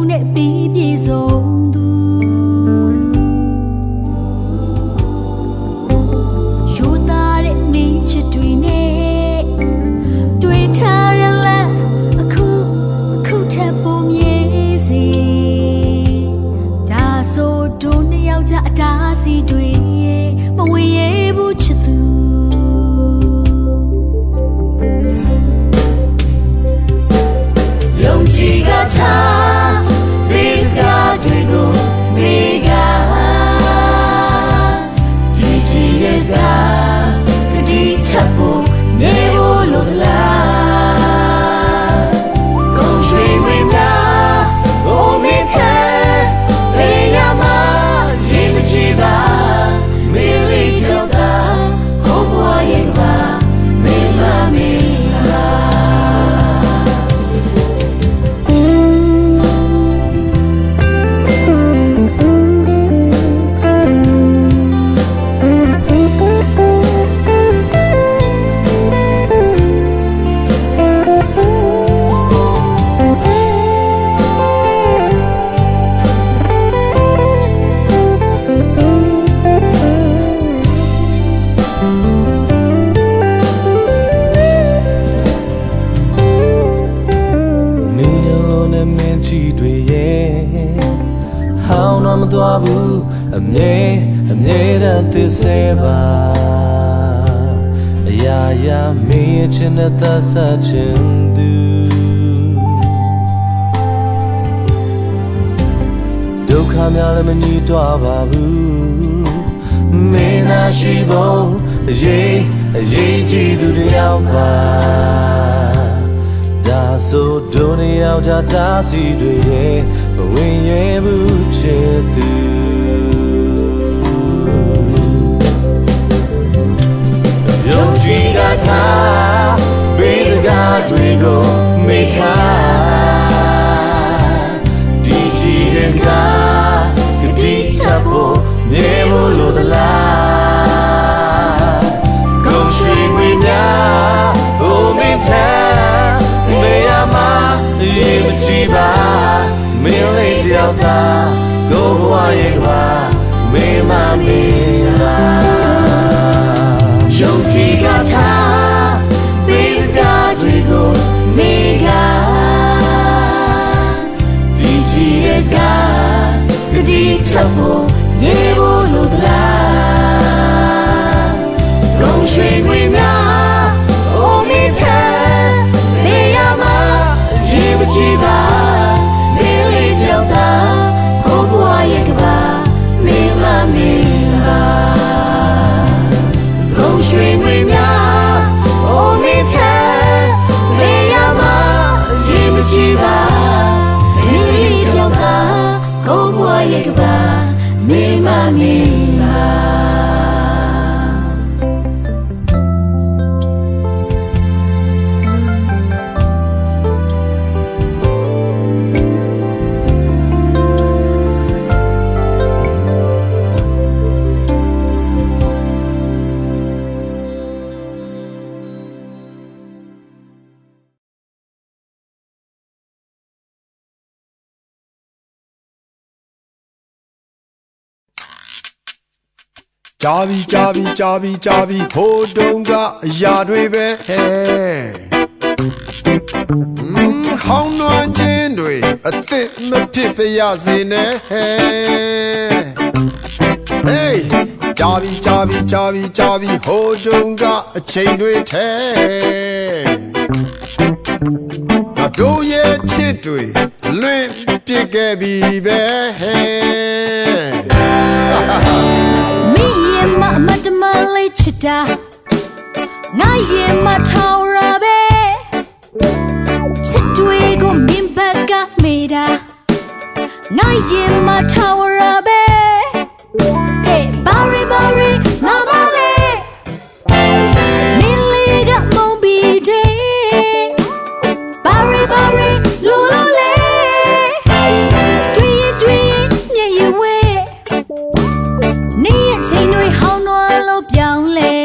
နဲ့ပြီးပြည့်စုံသူရိုးသားတဲ့မိချစ်တွေနဲ့တွေ့ထားရလားအခုထပ်ပုံမြဲစီဒါဆိုတို့နှစ်ယောက်ကြအတားစီတွေမဝင်ရဘူးချစ်သူယုံကြည်ကထားလေးစကားတွေကိုမေးကဒီကြည်ရဲ့စကားကတိထပ်ဖို့နေဖို့လို့လားကုန်ရွှေဝင်တာဘုံမင်းချမ်းလေယာမရင်မချီပါမင်းလေးကြောက်တာဟိုဘွားရဲ့ပါမင်းမမင်းလားမသွားဘူးအမြဲတမ်းသစ္စာပါအရာရာမင်းချင်တဲ့သတ်ဆက်ချင်သူဒုက္ခများလည်းမညှိတွားပါဘူးမင်းနာရှိဖို့အရေးကြီးသူတယောက်ပါဒါဆိုတို့နှစ်ယောက်တားစီတွေရဲ့မဝင်ရဘူးချစ်သူယုံကြည်ကထားဘေးစကားတွေကိုမေ့ထားဒီကြည်တဲ့စကားကတိချဖို့နေဖို့လို့သလားကုန်ရွှေငွေများဘုံမင်းထမ်းမေရမရေမချီပါမင်းလေးတယောက်သာကိုဘဝရဲ့ကဘာမင်းမမင်းလားယုံကြည်ကထားပေးစကားတွေကိုမေးကဒီကြည်ရဲ့စကားကတိထပ်ဖို့နေဖို့လို့လားကုန်ရွှေငွေများအိုမင်းချမ်းနေရမှာရေမချီပါမင်းလေးကြောက်တာကိုဘွားရဲ့ကဘာမင်းမမင်းလားကုန်ရွှေငွေများအိုမင်းချမ်းနေရမှာရေမချီပါမင်းလေးကြောက်တာကိုဘွားရဲ့ကဘာမင်းမမင်းလားကြာပြီဟိုတုန်းကအရာတွေပဲဟဲ့ဟောင်းနွမ်းခြင်းတွေအသစ်မဖြစ်ပါရစေနဲ့ဟဲ့ဟေးကြာပြီဟိုတုန်းကအချိန်တွေထဲတို့ရဲ့ချစ်တွေလွင့်ပြစ်ခဲ့ပြီပဲဟဲ့မတမလေးချစ်တာငါရဲ့မထောင်ရပဲချစ်တွေကိုမင်းဘက်ကမေးတာငါရဲ့မထောင်ရပဲဟဲ့ဘာရီငါမလေးမင်းလေးကမုံပြီးတဲ့ဘာရီလိုလေးတွေ့မြည်ရွေးနေရဲ့ချိန်တွေဟောင်းတော့လို့ပြောင်းလဲ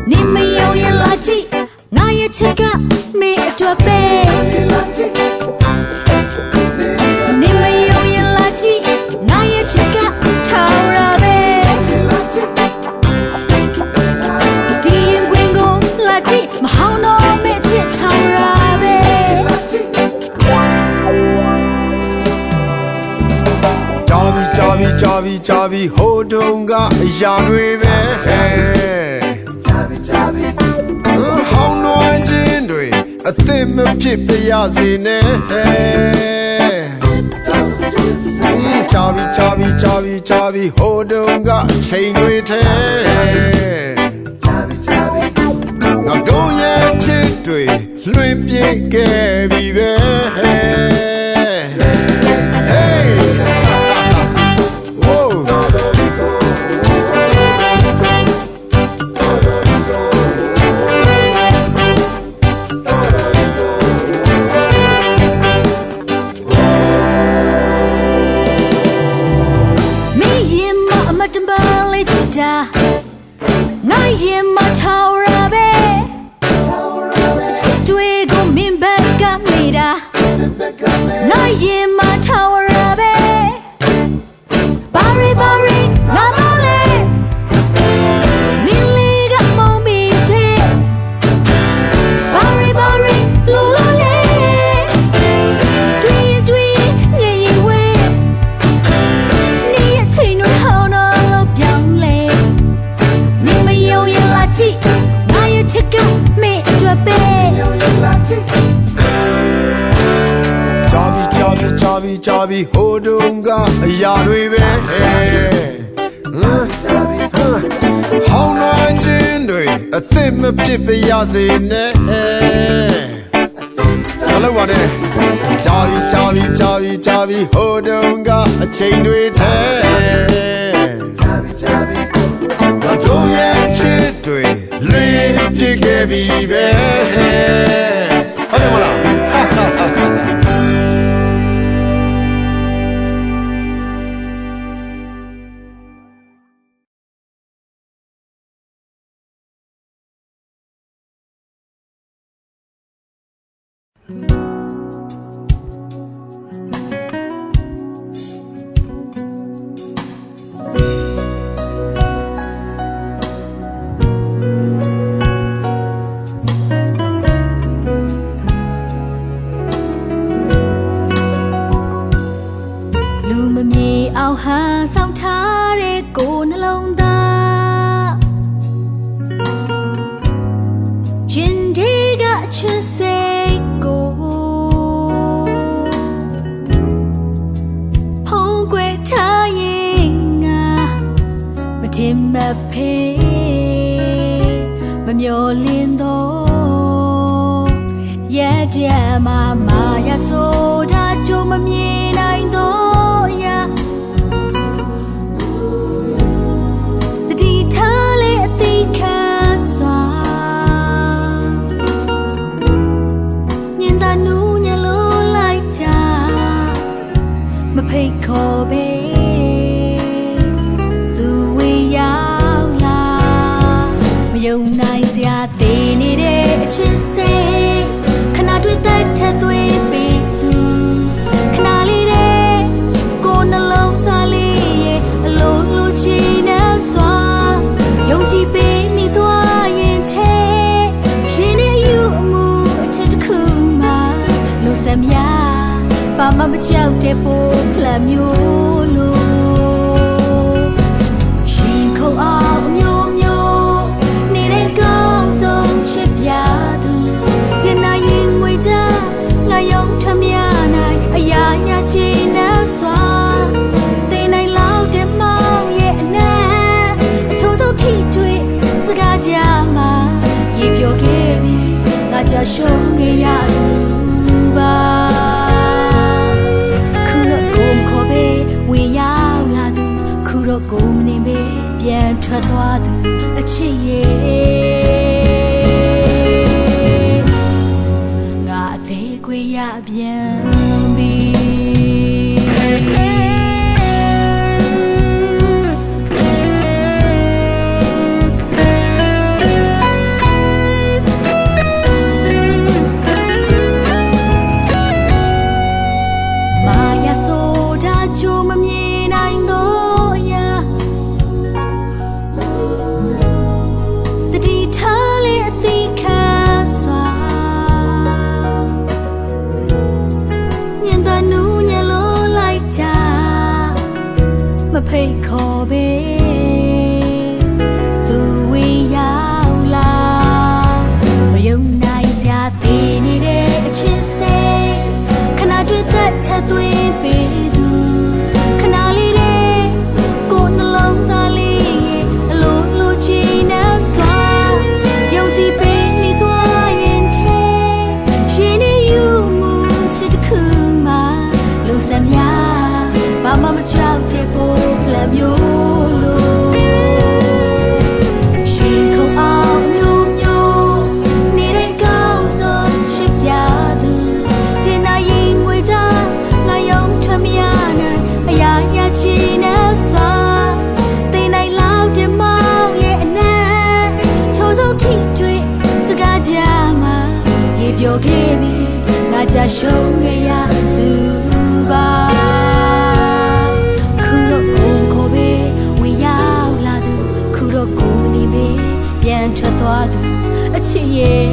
နေမယုံရင်လာကြည့်ငါရဲ့ချက်ကမင်းအတွက်ပဲ Javi, hold on, got a yard with How no I gender, a thing of chip the yazine. Javi, hold on, got a chain with Now go yet, chitty, limp ye gabby Hey, whoa. Me and my Timberlake, night in my tower, Chitwe go min back up mira. Night in my tower, Barry, Namale, Millie got mommy tail. Barry, Lulale, Dwee, yeah, way. Near Tino, how no look young lay. Name yo, you lachi, now you check out me to a bed. Javi, hold on, got a yard with How no I gender, a thing of chip the yazine. Hello, what Javi, hold on, got a chain with Go yet, chitty, limp ye gabby Ao ha song tha re ko na long da Yin de ga chu se ko Hong kwe tha yin nga ma tin ma phe ma myo lin do ya dia ma ya so da chu ma mye nai do ya Pay Kobe, the way out la. My own eyes, yeah, they need it. She say, can I do that? Chat with me too. Can I lead it? Go on alone, Dali, alone, Lucina, swa. Young Jippy, me to I in te. She need you move to Kuma, Lusamia. Mama chào trẻ phố là miêu lô Xin khâu áo miêu Nê đánh con dòng chết giá tư Trên na yên nguy cha Là dòng thầm ya này Aya nhà chi ná xóa Tê này lao trẻ mong nhẹ nè Châu dấu thị truy Giờ gà cha mà Dịp yo kê mi Là cha shông nghe ya tư ba Cô mình biết bien thoát thoát ở chi ngã thế quê ya bien bi Maya so da chu ma mi nai do Pay ကြောက်တဲ့ပုံလက်မျိုးလို့ရှင်ခုံအောင်မျိုးမျိုးနေတဲ့ကောင်းဆုံးချစ်ပြသူတင်နာရင်ငွေကြငါယုံထွက်မရနိုင်အရာရာချီနေစွာတင်နိုင်လောက်တဲ့မောင်ရဲ့အနက်ထိုးဆုံးထိတွေ့စကားကြမှာရေပြောခဲ့ပြီငါကြရှုံးခဲ့ရသူပါခုတော့ကိုယ်ကိုပဲဝင်ရောက်လာသူခုတော့ကိုယ်နေပဲပြန်ထွက်သွားသူအချစ်ရဲ့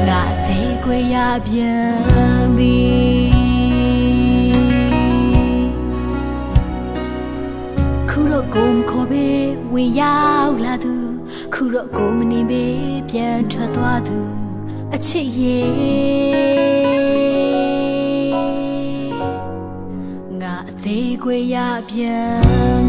ငါသေးခွေရပြန်ပြီခုတော့ကိုယ်ကိုပဲဝင်ရောက်လာသူခုတော့ကိုမနေပဲပြန်ထွက်သွားသူအချစ်ရဲ့ငါအသေးခွေရပြန်